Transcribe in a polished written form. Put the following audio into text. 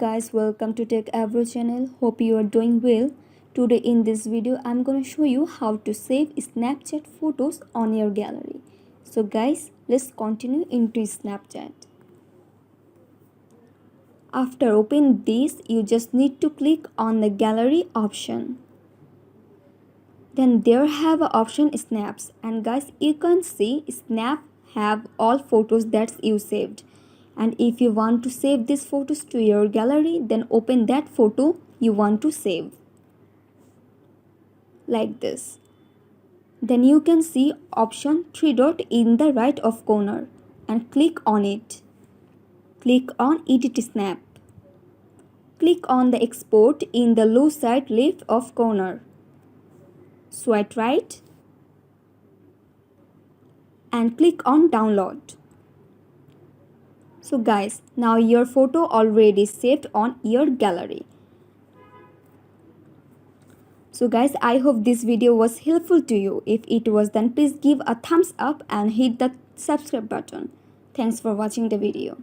guys, welcome to Techavro channel. Hope you are doing well. Today in this video I'm going to show you how to save Snapchat photos on your gallery. So guys, let's continue into Snapchat. After opening this, you just need to click on the gallery option. Then there have a option snaps, and guys, you can see snap have all photos that you saved. And if you want to save these photos to your gallery, then open that photo you want to save like this. Then you can see option 3 dot in the right of corner and click on it. Click on edit snap. Click on the export in the low side left of corner. Swipe right and click on download. So guys, now your photo already saved on your gallery. So guys, I hope this video was helpful to you. If it was, then please give a thumbs up and hit the subscribe button. Thanks for watching the video.